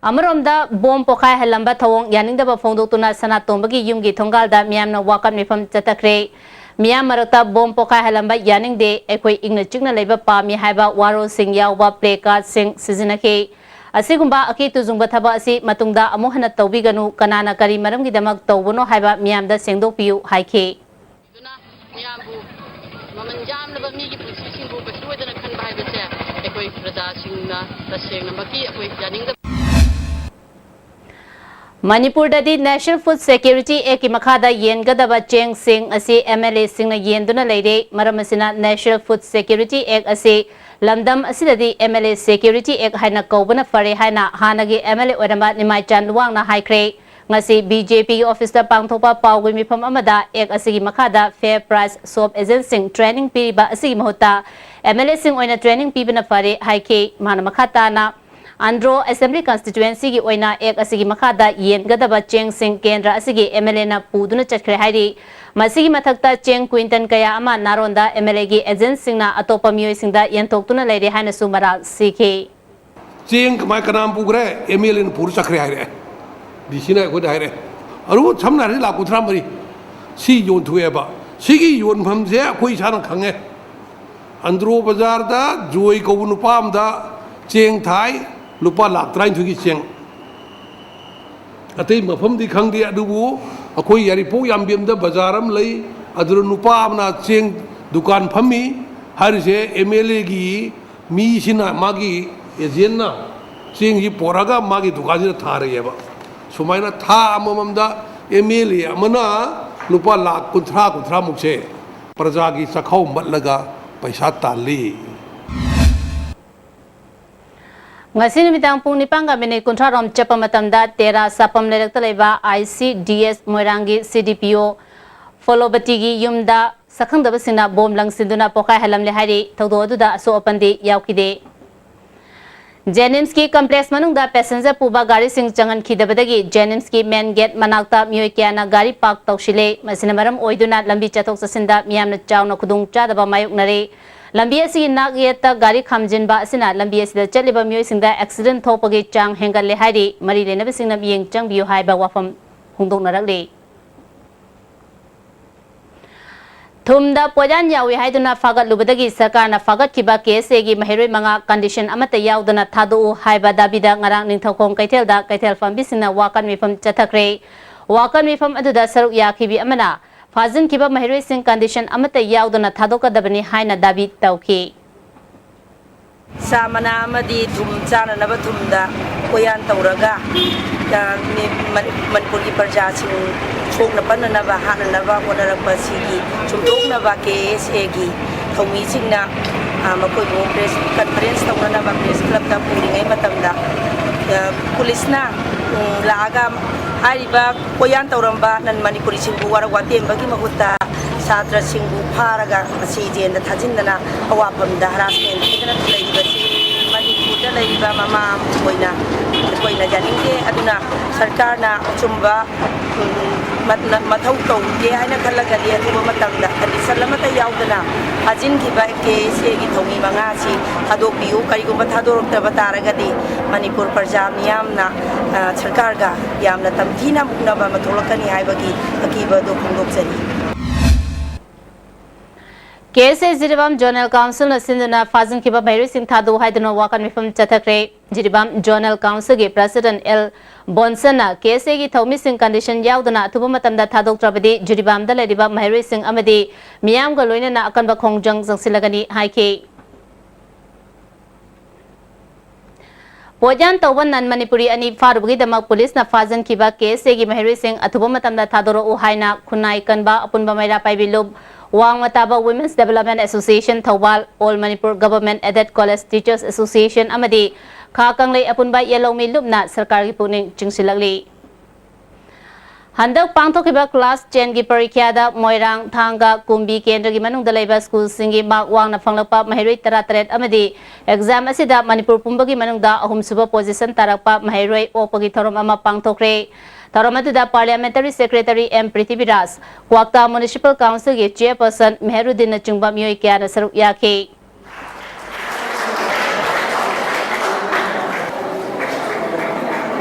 Amaromda bom pokai halamba thawong yaningdaba phongdoktuna Sanatombagi yumgi thongalda miyamna wakat mifam chatakre miyam marakta bom pokai halamba yaningde ekoi ingna chikna leiba pami haiba waro sing yawba placard sing sizinake asigumba akitu zungba thaba asi matungda amu hana tawbiganu kanana kari maramgidamak tawbono haiba miyamda sengdokpiyu haike miyambu mamanjamnaba migi punsisingbu basuwadana khanba haibase ekoi prajasingna tasengna maki ekoi yaningda Manipur dadi National Food Security Act makada yengadaba cheng sing asi MLA singna yenduna leide maramasina National Food Security Act asi lamdam asidadi MLA Security Act haina kaubana fare haina hanagi MLA orama nimai chan luang na haikre ngasi BJP office da pangthopa pawgui mifam amada Act asigi makada fair price soap agency training piriba asigi mahota MLA sing oina training pibana fare haike mana makata na Andro Assembly Constituency ki oina ek asigi makada yen gadaba cheng sing kendra asigi MLA na puduna chakhre hairi masigi mathakta cheng quinton kaya ama naronda MLA gi agent singna atopa miyoi singda yen thoktuna leire haina sumara sikhe cheng kamai kanam pugre MLA na pur chakhre haire disina ko haire aru chamna ri la kuthram bari si yon thueba sigi yon phamse koi sana khange Andro bazar da joy ko nu pam da cheng thai lupa lak trai thugi cheng atei mafam di khang dia dubu akoi yari po yam biam da bazaram lei adru nupa amna cheng dukan phami har se MLA gi mi sina magi ejen na cheng hi poraga magi dukan ji tha re ba sumaina tha amam da MLA amana lupa lak kunthra mukse praja gi sakhau matlaga paisa tali ngasi nimitang pung nipanga minute kuntrarom chapamatamda tera sapam lerakta leba ICDS moirangi CDPO follow-batigi yumda sakhangdaba singna bom langsinduna pokai halam le hari thawdo aduda aso apandi yaukide Jenims ki complex manungda passenger puba gari sing changan khidabadagi Jenims ki main gate manakta miyoi kyana gari park tawshile masina maram oiduna lambi chathok sasinda miyamna chawna khudung chadaba mayuknare lambi asi nak yeta gari khamjinba asina lambi asida chaliba miyoi singda accident thopagi chang hengal le hairi mari le nabi singna miyeng chang biu haiba wafam hungdok narakle thumda pojan yawi haiduna fagat lubadagi sarkarna fagat kiba case egi mahiroi manga condition amata yauduna thadu haiba dabida ngarang ningthokong kaithelda kaithel fambi singna wakan mifam chathakre wakan mifam aduda saruk yakhibi amana Fazin kiba mahiroi sing condition amata yauduna thadokadabani haina dabi tauki samana amadi thum chana naba thumda koyan tauraga Manipur ki parja sing phokna pananaba hananaba honarapa sigi chumtoknaba case egi thomi singna makoi mo press conference tawnaba press club ta puringai matamda police na laaga ariba koyan tauramba nan Manipuri singbu warawate bagi mahuta satra singbu pharaga asi jenda thajindana awapamda harassment kidana leiba si Manipur da leiba mama koina janingke aduna sarkar na chumba mathau tawde haina khalaga le tuba matamda condition lamata yaudana ajin ki ba ke se gi thomi manga si ado piu kari gumba thadorokta bataragadi Manipur parja miyamna sarkar ga yamna tamthina mukna ba matholakani haibagi akiba do phongdokjari Case Jiribam Journal Council na sinduna Fazin kiba mahiroi sing thadu haiduna wakan mifam chathakre Jiribam Journal Council ge President L Bonsana case gi thomi sing condition yauduna thuba matamda thadok trabadi Jiribam da lediba mahiroi sing amadi miyam ga loina na akanba khongjang jangsilagani haike Pojan tawban nan Manipuri ani farugi damak police na Fazin kiba case gi mahiroi sing athuba matamda thadoro u haina khunai kanba apunba maira paibilub Wang Mataba Women's Development Association Thawal All Manipur Government Aided College Teachers Association amadi khakanglei apunba yellow mi lubna sarkar gi puning chingsilagli Handak pangthokiba class 10 gi parikya da Moirang Thanga Kumbi Kendra gi manungda leiba school singi mark wang na fanglakpa mahiroi 33 amadi exam asida Manipur pumba gi manungda ahum suba position tarakpa mahiroi opagi thorom ama pangthokre Taramatuda Parliamentary Secretary M. Prithviraj, Kwakta Municipal Council के Chairperson Meheruddin Chungba Miyoi Kyana Saruk Yake. น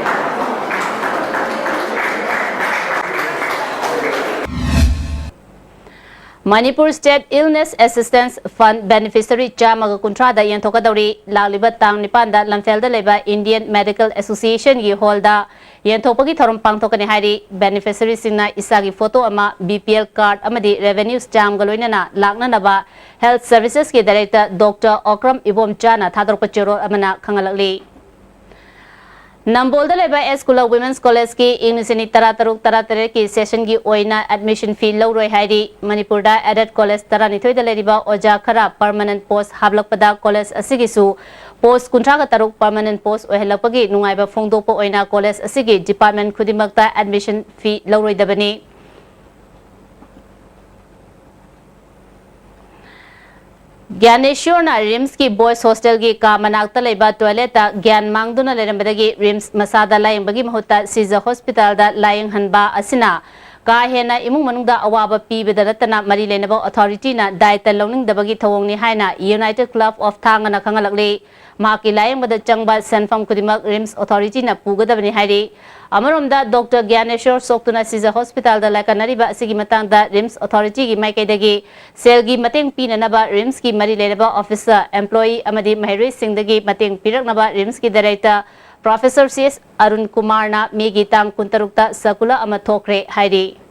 Manipur State Illness Assistance Fund Beneficiary Chamaga Kuntrada Yentokadori Laliba Tang Nipanda Lamfelda Leba Indian Medical Association Yi Holda Yentopagi Thorum Pangtokani Hari Beneficiary Sina Isagi Photo Ama BPL Card Amadi Revenues Jam Galoinana Lakna Naba Health Services Ki Director Dr. Okram Ibom Chana Thador Pachero Amana Kangalali Nambolda leba Escola Women's College ki Ingnisini Tarataruk ki session ki oina admission fee low roi haidi Manipurda added college taranithoi da leriba oja khara permanent post hablakpada college asigisu post kuntraga taruk permanent post ohelapagi nungaiba phongdopo oina college asigi department khudimakta admission fee low roi dabani Gyaneshwar na RIMS ki boys hostel ki ka manakta leba toilet ta gyan mangduna lerambadagi RIMS masada layang bagi mahuta Caesar Hospital da layang hanba asina ka hena imung manungda awaba pibida natana mari lenaba authority na daita lawning dabagi thawong ni haina United Club of Thangana kangalakle maki layang bada changba sanfam kudimak RIMS authority na pugadabani hairi Amaromda Dr. Gyaneshwar Soktuna Caesar Hospital da lakanariba asigi matangda RIMS authority ki maikaidagi selgi mateng pinanaba RIMS ki mari lenaba officer employee amadi mahiri singdagi mateng piraknaba RIMS ki director Professor CS Arun Kumar na megi tang kuntarukta sakula ama thokre hairi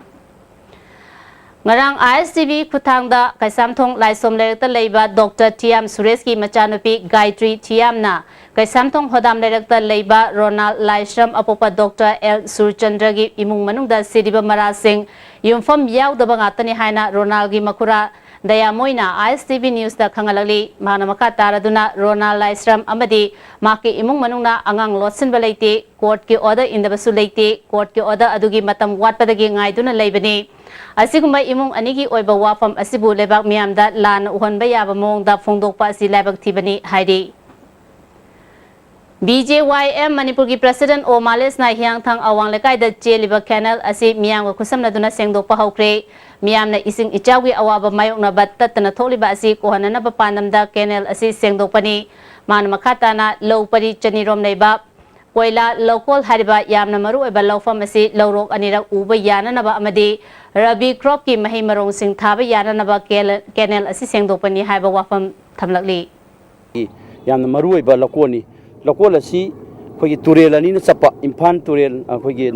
Ngarang ISTV Kutangda Kaisamthong Laisom Lerekta Leiba Dr. Tiam Suresh ki machanupi Gayatri Tiam na Kaisamthong Hodam Lerekta Leiba Ronald Laishram Apopa Dr. L. Surchandra gi imung manungda Sidiba Marasing Yumfam Yaw Dabangatani Haina Ronald gi Makura Daya Moina ISTV News da Kangalali Manamaka Taraduna Ronald Laishram Amadi Maki imung manungna Angang Lotsin Balaite Court ki order in the Basulate Court ki order Adugi Matam Watpadagi Ngaiduna Leibani Asigumba imung anigi oiba wafam asibu lebak miyamda lan uhonba yaba mongda phongdokpa asi lebak thibani haidi BJYM Manipur ki President O Males na hiyang thang awang lekai da cheliba canal asi miyam ko kusamna duna sengdokpa haukre miyam na ising ichawi awaba mayok na batta na tholiba asi kohana na papanamda canal asi sengdokpani man makata na low pari chanirom leiba Koila local hariba yamna maru eba lawfam asi lawrok anirak uba yana naba amadi rabi crop ki mahi marong sing thaba yana naba canal asi sengdopani haiba wafam thamlakli yamna maru eba lokoni lokol asi khoi turel ani na chapa imfan turel khoi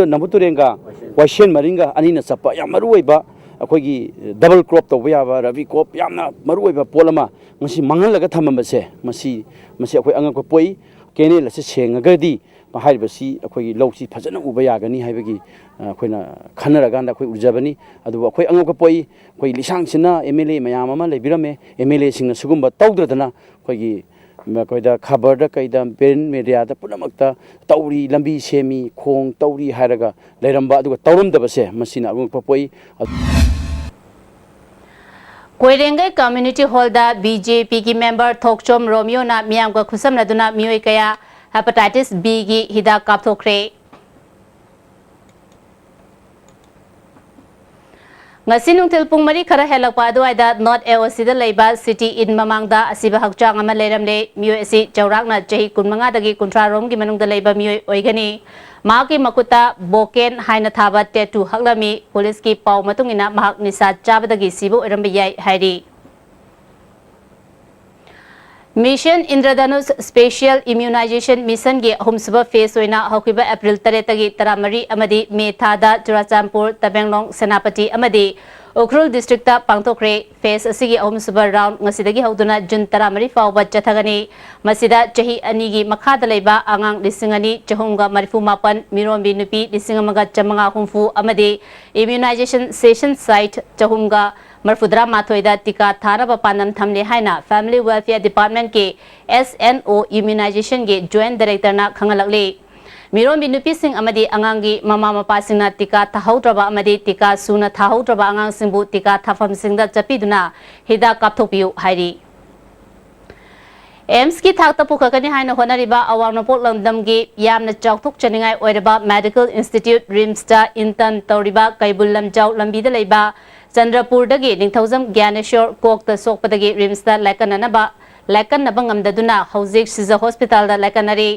namu turenga washen maringa ani na chapa yam maru eba khoi double crop to ba rabi crop yamna maru eba polama ngasi mangal laga thamambase masi khoi anga ko poi Kenel as a sing a gadi, Mahibasi, a quay low-sea Pazana Ubayagani, Havagi, Quina Kanaraganda, Quay Ujabani, Adu Quay Angopoi, Quay Lishangsina, Emily, Mayama, Lebirame, Emily sing a Sugumba, Taudrana, Quay Makoida, Kabarda, Kaida, Ben, Media, the Punamakta, Tauri, Lambi, Semi, Kong, Tauri, Haraga, Leramba, Taurum the Base, Masina, Popoi. Koirengai Community Hall da BJP ki member Thokchom Romeo na miyam ko khusam na duna mioi kaya hepatitis B gi hida kapthokre ngasi nungthil pung mari khara helakpa aduaida North AOC da leiba city in mamangda asiba hakchang ama leiramle mioi asi chawrak na chahi 15 dagi 18 rom gi manungda leiba mioi oigani Maki makuta boken haina thaba tetu haklami police ki paw matungina mahak nisa chabadagi sibu irambiyai hairi Mission Indradhanush Special Immunization Mission gi humsuba phase oina hokiba April 3 tagi 13 amadi May thada Churachampur Tabenglong Senapati amadi Ukhrul district ta pangtokre phase asigi humsuba round ngasidagi hoduna June 13 fawba chathagani masida chahi anigi makhada leiba angang lisingani chahunga marifu mapan mirombi nupi lisingamaga chamanga humfu amadi immunization session site chahunga Marfudra Mathoida Tika Tharaba Panam Thamle Haina Family Welfare Department ke SNO Immunization ke Joint Director na Khangalakle Miron Binupi Singh Amadi Angangi Mama Mapa Singh na Tika Thahautraba Amadi Tika Suna Thahautraba Angang Singbu Tika Thafam Singh da Chapiduna Hida Kapthopiu Hairi AIIMS की थाकता पुखकनी हाइना होनरिबा अवांगनपोक लमदमगी यामना चौथोक चनिंगाई ओइरबा मेडिकल इंस्टीट्यूट रिम्सटा इंटर्न तौरिबा कैबुल लमजाउ लंबीदा लेबा चंद्रपुरदगी निंगथौजम ज्ञानेश्वर कोकता सोकपदगी रिम्सटा लायकननबा ngamdaduna hauzik siza hospital da laikanari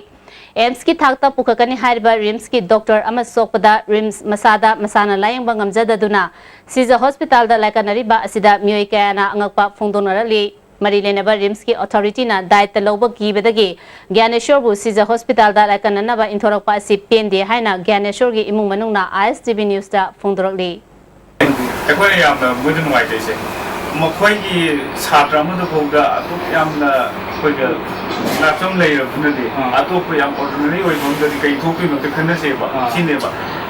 AIIMS की थाकता पुखकनी हाइबा रिम्स की डॉक्टर अमा सोकपदा रिम्स मसादा मसाना लायंग ngамजददुना सिजा हॉस्पिटल दा लायकनरिबा असिदा मियोय कयाना अंगकपा फोंदोनरली मरी लेनबा रिम्स की अथॉरिटी ना दायित्व लौब कीबदगी ज्ञानेश्वर बु सिजा हॉस्पिटल दा लायकननबा इंथोरकपा असि पेंदे हाइना ज्ञानेश्वर की इमुंग मनुंगना ISTV न्यूज दा फोंदोरकली अखोई यामना मुझे नुवाइतेसे मखोई छात्र अमदो फोगा अतोप यामना खोइगा नाचम लेरबनदि अतोप याम ऑर्डिनरी ओइबंगदि कई थोपिनो ते खनसेबा सिनेबा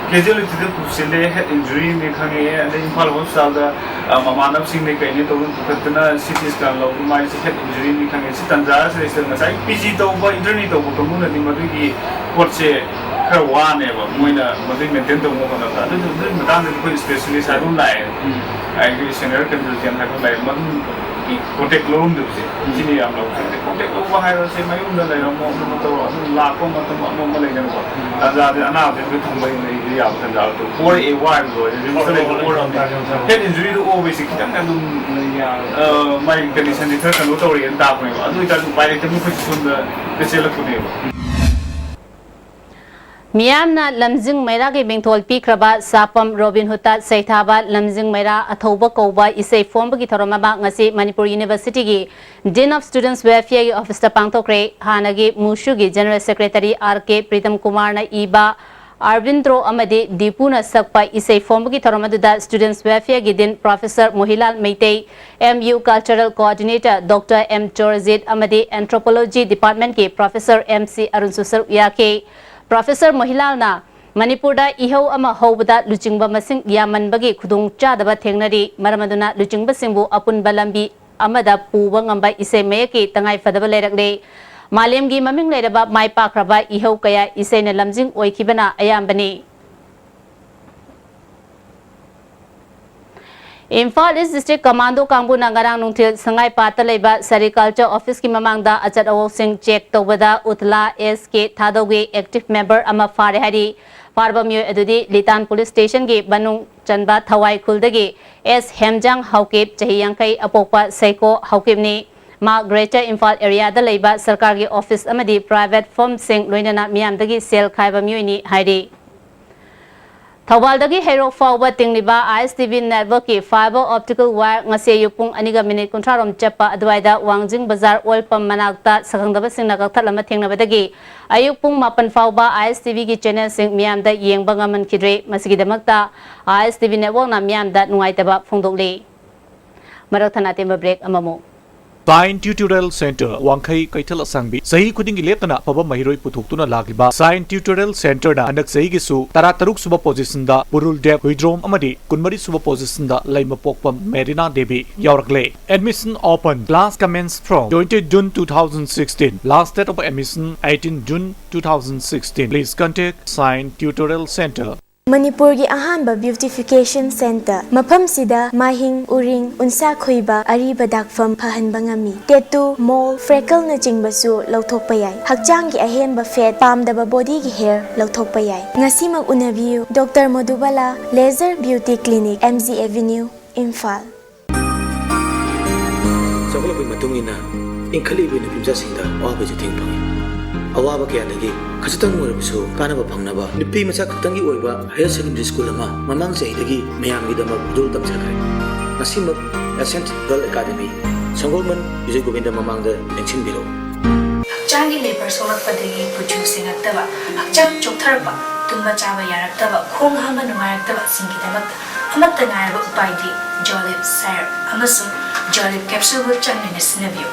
कैजुअलिटी दे पुसिले हेड इंजरी ने खंगे अदे इंफाल हॉस्पिटल दा ममानव सिंह ने कइने तोबन पुकतना सिटी स्कैन लो माइ हेड इंजरी ने खंगे सि तंजा से मसाई पीजी तोबा इंटरनेट तोबा कमुनदि मदुगी कोर्से खर वानेबा मोइना मदुई मेंटेन तोबो होना अदु मतांग कोई स्पेशलिस्ट हादु लाए आई सीनियर कंसल्टेंट हादु लाए मन कॉन्टेक्ट लोन दुसे जिनि आम लोग कॉन्टेक्ट लोग बाहर से मयूं दा ले मो तो लाखों मतलब मो ले जन को तंजा दे अना दे थंबई ने या तंजा तो four a while go RIMS ले फोर ऑन हेड इंजरी तो ओबीसी कितन अदुम माइ कंडीशन दि थर कनो तो रियन ता को अदु इता बाय तम को सुन द सेल कुने मियामना लमजिंग मैरा के बेंथोल पीख्रबा सापम रोबिन हुता सैथाबा लमजिंग मैरा अथौबा कौबा इसे फॉर्म की थरोमाबा ngasi मणिपुर यूनिवर्सिटी की डीन ऑफ स्टूडेंट्स वेलफेयर की ऑफिसर पांगथोक्रे हानगी मुशु की general secretary R K. Pritam Kumar ना इबा अरविंद्रो अमदे दीपुना सकपा इसे फॉर्म की थरोमादुदा स्टूडेंट्स वेलफेयर की दिन professor Mohilal Meitei MU cultural coordinator doctor M. Chorjit अमदे एंथ्रोपोलॉजी डिपार्टमेंट के प्रोफेसर MC. अरुण सुसर याके प्रोफेसर महिलाना मणिपुर इहौ अमा हौबदा लुचिंगबा मसिंग यामनबगी खुदुंग चादबा थेंगनरी मरमदुना लुचिंगबा सिंबु अपुनबा लंबी अमदा पुबा ngamba इसे मेयकी तंगाई फदबा लेरकले मालेमगी ममिंग लेरबा माइ पाख्रबा इहौ कया इसेना लमजिंग ओइखिबना अयामबनी इम्फाल ईस्ट डिस्ट्रिक्ट कमांडो कांगबू नंगरांग नुंथिल संगाई पाता लेबा सेरिकल्चर ऑफिस की ममांगदा अचत अवोसिंग चेक तौबदा उतला SK थादोगे एक्टिव मेंबर अमा फारे हरी पारबमियो अदुदी लितान पुलिस स्टेशन के बनुंग चनबा थवाई खुलदगी S हेमजांग हाउकेप चही यांकई अपोपा सैको हाउकेपनी मा ग्रेटर इम्फाल एरिया दा लेबा सरकार के ऑफिस अमदी प्राइवेट फर्म सिंग लोइनना मियामदगी सेल खाइबा मियोइनी हाइरी थौबालदगी हेरो फाउबा तिंगलिबा ISTV नेटवर्क की फाइबर ऑप्टिकल वायर ngase युपुंग अनिगा मिनिट कुंथ्रारोम चप्पा अदवाइदा वांगजिंग बाजार ऑयल पंप मनाक्ता सखंगदबा सिंगना कथलमा थेंगनबदगी अयुक पुंग मापन फाउबा ISTV की चैनल सिंग मियामदा येंगबा ngमनखिद्रे मसिगिदमक्ता ISTV नेटवर्क ना मियामदा नुंगाइतबा फोंदोकले मरथना तेम ब्रेक अममो साइन ट्यूटोरियल सेंटर वांखई कैथल असंगबी सही खुदिंग लेतना पब महिरोई पुथुक्तुना लागिबा साइन ट्यूटोरियल सेंटर दा अनक सही गिसु 13 सुब पोजीशन दा बुरुल डेप हुइड्रोम अमदी 19 सुब पोजीशन दा लैम पोकपम मेरिना देवी यावरकले admission open class commences from 20 June 2016 last date of admission 18 June 2016 please contact sign tutorial centre Manipur की अहानबा ब्यूटिफिकेशन सेंटर मफम सिदा माहिंग उरिंग उनसा खोइबा अरीबा दागफम फहनबा ngami टेटू मोल फ्रेकल न चिंगबसु लौथोकपा याय हकचांग की अहेनबा फेट पामदबा बॉडी की हेयर लौथोकपा याय ngasimak उनबियु doctor Madhubala laser beauty clinic MG Avenue Imphal चौगलबी मतुंगिना इंखलीबी निपिमजासिंदा वाबजे थिंगफंगी अवाब कयादगी खचतंग ओरबिसु कानबा फंगनबा निपी मचा खतंगी ओइबा हायर सेकेंडरी स्कूल अमा ममांग चैदगी मयामगिदमा बुदुल तमजखै मसिमक एसेंट गर्ल एकेडमी संगोलमन विजय गोविंद ममांग नेक्सिन बिरो हक्चांगी लेबर सोलकपदगी पुचु सिंगक्तबा हक्चांग चोक्थरबा तुंबा चाबा यारक्तबा खोंग हामा नुंगायक्तबा सिंगिदमक अमत्त नायबा उपायदि जॉलिप सायर अमसु जॉलिप कैप्सूल चंगने सिनबियो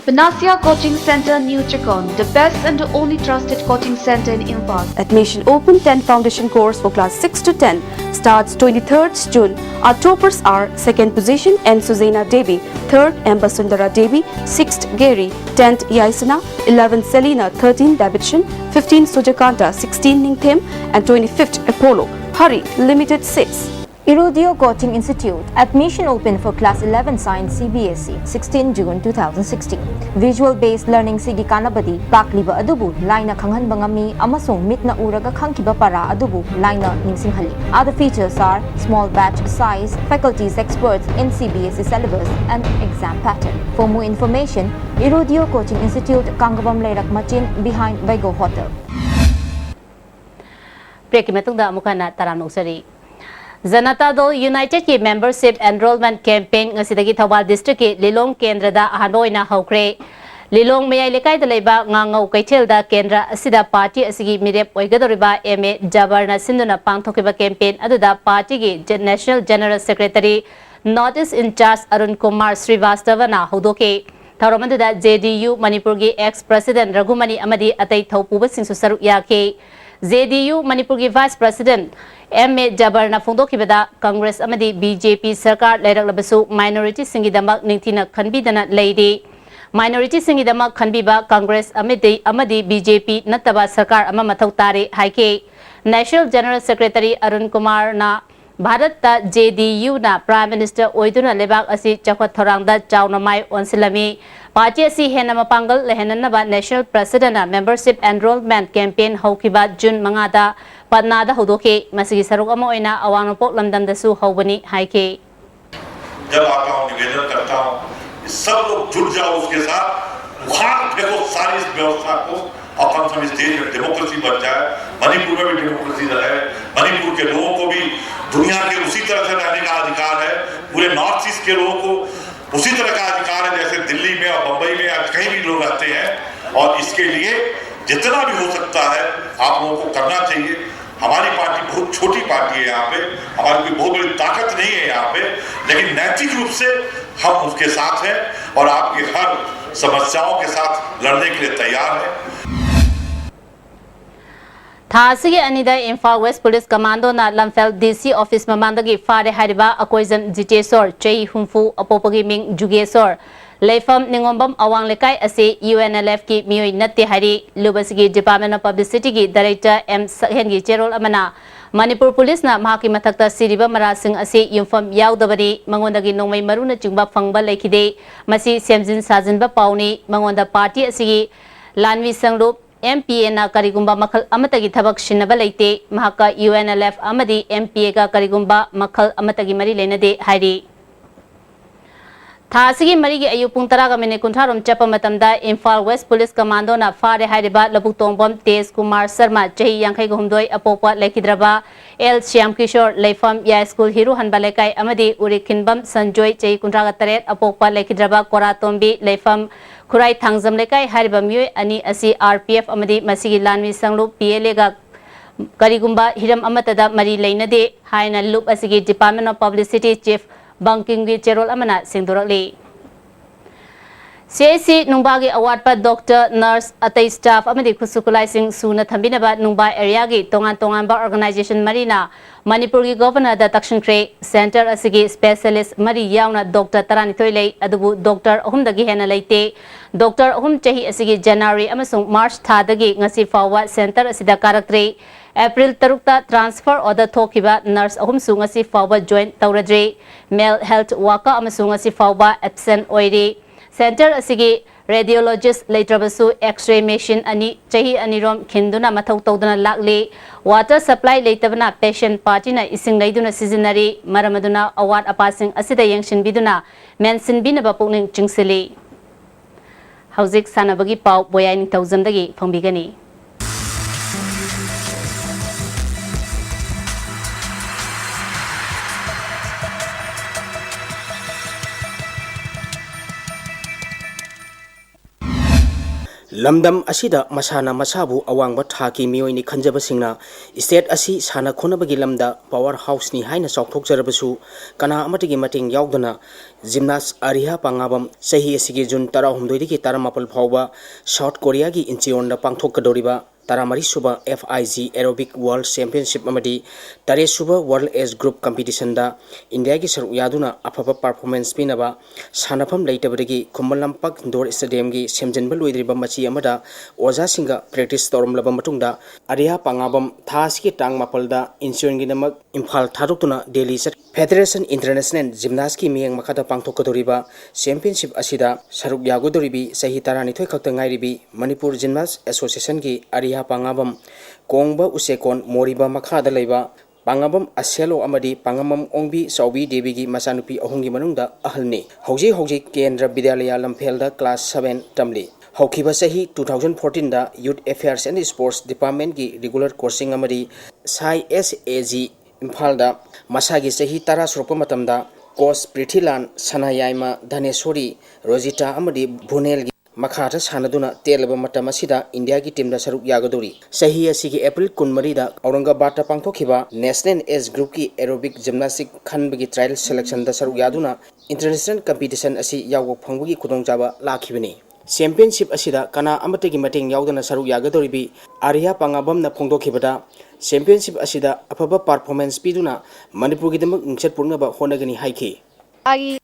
Panacea Coaching Center, New Chakon, the best and the only trusted coaching center in Imphal. Admission open 10 foundation course for class 6 to 10 starts 23rd June. Our toppers are 2nd position N. Suzaina Devi, 3rd M. Basundara Devi, 6th Gary, 10th Yaisana, 11th Selina, 13th Davidson, 15th Sujakanta, 16th Ningthem and 25th Apollo. Hurry, limited seats. Irudio Coaching Institute. Admission open for Class 11 Science CBSE, 16 June 2016. Visual-based learning sigi kanabadi, bakliba adubu, laina kanghan bangami, amasung mitna uraga kangkiba para adubu, laina ningsinghali. Other features are small batch size, faculties experts in CBSE syllabus, and exam pattern. For more information, Irudio Coaching Institute, Kangabam Leirak Machin, behind Baigo Hotel. Break matungda mukana taram nuksari. Janata Dol United ki membership enrollment campaign ngasidagi Thawal district ki Lilong Kendra da ahanoina haukre. Lilong mayai lekai da leiba ngangau kaithel da kendra asida party asigi mirep oigadoriba MA Jabarna Sinduna pangthokiba campaign aduda party ki National General Secretary Northeast in charge Arun Kumar Srivastava na hodoke. Thauromanduda JDU Manipur ki ex-president Raghumani amadi atai thaupuba singsu saru yake. JDU Manipur ki Vice President MA Jabarna Fongdokibada Congress amadi BJP Sarkar Leiraklabasu minority singidamak ningthina khanbidana leidi. Minority singidamak khanbiba Congress amadi BJP nataba Sarkar ama mathau tare haike. National General Secretary Arun Kumar na Bharat ta JDU na Prime Minister oiduna lebak asi chakwat thorangda chaunamai onsilami. Party asi hena mapangal lehenanaba National President na membership enrollment campaign haukiba June mangada Padnada hodoke masigi saruk amo oina awangpok lamdamdasu haubani haike. जब आता हूँ निवेदन करता हूँ सब लोग जुट जाओ उसके साथ उखाड़ फेंको सारी इस व्यवस्था को और कम से कम इस देश में डेमोक्रेसी बन जाए मणिपुर में भी डेमोक्रेसी रहे मणिपुर के लोगों को भी दुनिया के उसी तरह से रहने का अधिकार है पूरे नॉर्थ ईस्ट के लोगों को उसी तरह का अधिकार है जैसे दिल्ली में और बम्बई में या कहीं भी लोग रहते हैं और इसके लिए जितना भी हो सकता है आप लोगों को करना चाहिए। हमारी पार्टी बहुत छोटी पार्टी है यहाँ पे हमारी कोई बहुत बड़ी ताकत नहीं है यहाँ पे लेकिन नैतिक रूप से हम उसके साथ हैं और आपकी हर समस्याओं के साथ लड़ने के लिए तैयार हैं। Thasigi anida Imphal West Police Commando na Lamphel DC office mamandagi fare hariba akoizam Jitesor Chei Humfu apopagi ming Jugesor Leifam Ningombam Awang Lekai ase UNLF ki miyoi natte hari Lubasigi Department of Publicity ki Director M Hengi Cherol Amana Manipur Police na mahaki mathakta siriba marasing ase yumfam yaudabari mangondagi nongmai maruna chingba phangba lekhide masi semjin sajinba pauni mangonda party asigi Lanwi Sangrup MPA na karigumba makhal amatagi thabak shinaba leite mahaka UNLF amadi MPA ka karigumba makhal amatagi mari lenade hairi Thasigi marigi ayupung taraga mine kuntharom chapa matamda Imphal West Police Commando na fare hairiba Labuktongpam Tej Kumar Sharma chahi yankhai gumdoi apopa lekhidraba L Shyam Kishore Leifam Ya School Hiru Hanba Lekai amadi Urikhinbam Sanjoy chahi kuntraga taret apopa lekhidraba Koratombi Leifam Kurai Thangzam Lekai hariba miyoi ani asi RPF amadi masigi Lanwi Sanglu PLA ga karigumba hiram amatada mari leinade haina loop asigi Department of Publicity Chief Banking gi Cherol amana singdorali CAC Nungbagi award pa Doctor Nurse atai staff amadi khusukulai sing suna thambinaba Nungba area gi tongan ba organization marina Manipur gi Governor da Takshin Kre Center asigi specialist mari yauna Dr Tarani Toilei adubu Dr Ahum dagi hena leite Dr Ahum chahi asigi January amasung March tha dagi ngasi fawa center asida karaktre April tarukta transfer order thokiba nurse ahum sungasi fawa join tauradre male health worker amasung asi fawa absent oiri center asigi radiologist leitrabasu x-ray machine ani chahi anirom khinduna mathau tawduna lakle water supply leitabna patient party na ising leiduna seasonary maramaduna award apasing asida yangshin biduna mention binaba pukning chingsili hauzik sanabagi pau boyain tawzamdagi phongbigani Lamdam asida masana masabu awangba thaki miyoi khanjabasingna state asi sana khonabagi lamda powerhouse ni haina chawthokjarabasu kana amatigi mating yaudana gymnast Ariha Pangabam sahi asigi June 16 digi 18 phawba South Korea gi Incheon da pangthokadoriba Taramari Suba FIG Aerobic World Championship amadi Tare Suba World Age Group Competition da India gi saru yaduna afaba performance pinaba sanafam leitabadagi Kumalampak Indoor Stadium gi semjenba loidriba machi amada oja singa practice torum laba matungda Ariha Pangabam thas ki tang mapalda Incheon gi namak Imphal tharukuna Delhi Federation International Gymnast ki miyang makata pangthokadoriba championship asida saruk yagodoribi sahi taranithoi khakta ngairibi Manipur Gymnast Association ki ariha pangabam kongba usekon moriba makhada leiba pangabam aselo amadi pangamam ongbi saubi devi gi masanupi ahungi manungda ahalni hauji kendra vidyalaya lamphelda class 7 tamli haukiba sahi 2014 da Youth Affairs and Sports Department ki regular coursing amadi sai SAG Imphalda masagi sahi tara surpa matamda Coach Prithilan Sanayaima Dhaneswari Rosita amadi Bunel makhata sanaduna telaba matam asida India ki team da saruk yagadori sahi asigi April 13 da Aurangabad ta pangthokhiba National Age Group ki aerobic gymnastic khanbagi trial selection da saruk yaduna international competition asi yawok phangbugi khudongchaba lakhibani championship asida kana amategi mateng yawdana saruk yagadoribi Ariha pangabam na phongdokhibada championship asida afaba performance piduna Manipur gi damak ningchat purnaba honagani haiki agi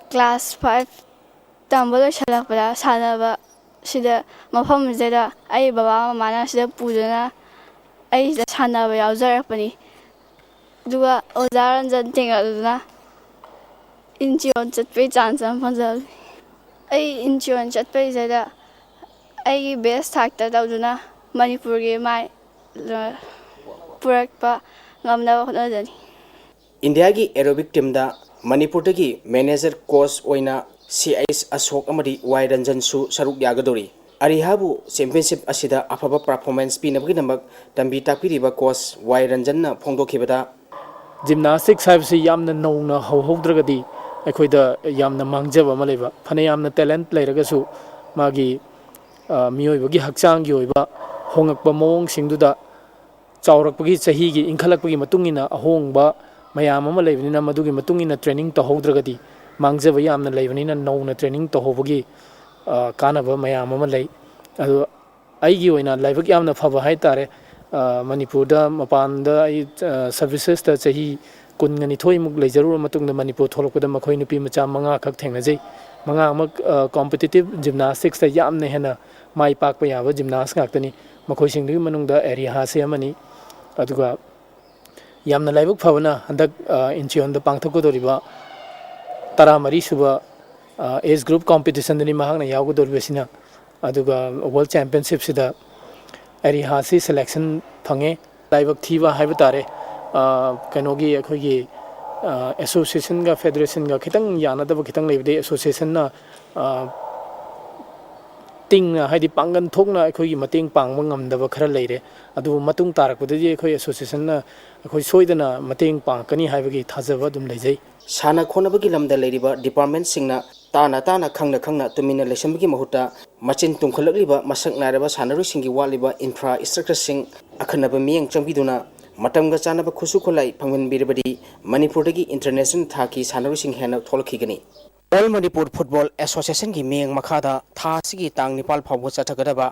class 5 tambalo shalakpada sanaba sida mafam zeda ai baba mama sida puduna ai da sanaba yawzarakpani duga ozaran janting aduna incheon chatpe chance am phangja ai incheon chatpe zeda ai best thakta dawduna Manipur gi mai purakpa ngamna hodani India gi aerobic team da Manipur gi manager coach oina CIS Ashok amadi Y Ranjan su saruk yagadori Arihabu championship asida afaba performance pinabgi namak tambi takpiriba coach Y Ranjan na phongdokhibada gymnastics haibsi yamna nongna hauhaudragadi aikoida yamna mangjaba maleba phane yamna talent leiragasu magi miyoibagi hakchang gi oiba hongakpa mong singduda chaurakpagi chahi gi inkhalakpagi matungina ahongba mayam ama leibnina madugi matungina training to hodragadi mangjaba yamna leibnina nowna training to hobagi kanaba mayam ama lei adu aigi oina laibak yamna phaba haitare Manipur da mapanda ai services ta chahi kungani thoi muk leijaru matungda Manipur tholokda makhoi nupi macha manga khak thengnajai manga amak competitive gymnastics ta yamna hena mai pakpa yaba gymnast ngaktani makhoi singdu manungda area ha se amani aduga yamna laibuk phavana handak incheon da pangthokodoriba tara mari suba age group competition dani mahangna yawgodoriba sina aduga world championship sida area si selection phange laibuk thiba haiba tare kanogi akhogi association ga federation ga khitang yanadaba khitang leibde association na tingna haidi pangan thokna akhoi mateng pangba ngamdaba khara leire adu matung tarakpudagi akhoi association na akhoi soidana mateng pangkani haibagi thajaba dum leijai sana khonabagi lamda leiriba department singna tana khangna tumina lesambagi mahuta machin tungkhalakliba masak naraba sanaru singi waliba infrastructure sing akhanaba miyang changbiduna matamga chanaba khusu kholai phangmin birabadi Manipur dagi international thaki sanaru sing hena tholkhigani All Manipur Football Association ki miyang makhada tha sigi tang nipal phawbo chathagadaba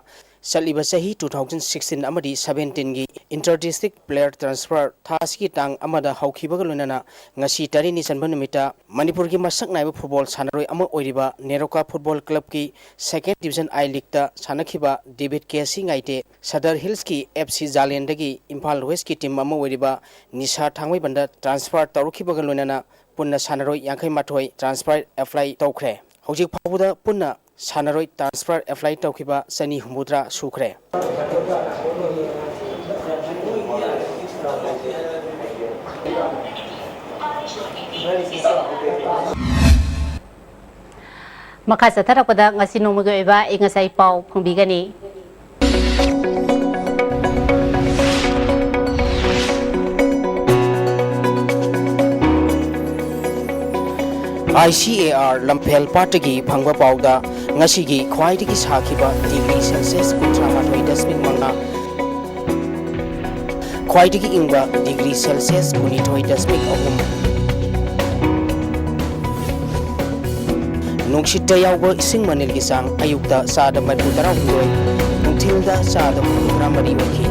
saliba sahi 2016 amadi 17 gi inter-district player transfer tha sigi tang amada haukibaga lunana ngasi tarini sanbanumita Manipur gi masak naiba football sanaroi ama oiriba Neroka Football Club ki second division I league ta sanakhiba David Kesi ngaite Sadar Hills ki FC Jalen dagi Imphal West ki team ama oiriba Nisha Thangmai banda transfer tawrukhibaga lunana punna sanaroi yankai mathoi transfer apply tawkhre hojik phawda punna sanaroi transfer apply tawkhiba sani humudra sukhre Makha satharakpada ngasi nongmagi oiba ingasai pau phongbigani ICAR Lamphel Partagi Phangba Pauda Ngasigi Khwaidigi Sakhiba degree Celsius 38.5 Khwaidigi Ingba degree Celsius 22.3 Nungshita yawba ising manil gisang ayukta sada madbutara huloy nungtilda sada mudramari waki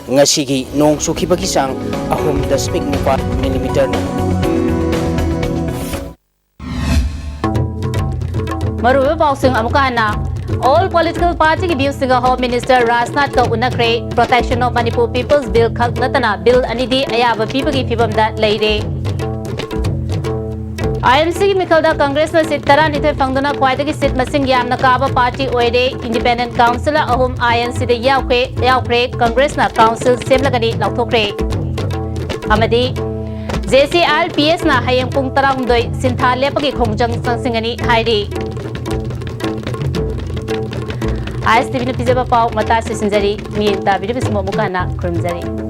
Ngasigi nong sukibagi sang 3.4 mm ni Maruba pausing amukana All political party ki views singa Home Minister Rajnath ka unakre Protection of Manipur People's Bill khak natana bill anidi ayaba pibagi fibam da leire. IMC ki mikhalda Congress na sit tara nithoi fangduna khwaidagi sit masing yamna kaba party oire Independent Council ahum INC de yaukre Congress na council semlagani lauthokre. Amadi JCRPS na hayang pung tarangdoi sintha lepagi khongjang sangsingani hairi. ISTV na pijaba pau mata se sinjari mi ta video bismo mukana khurumjari.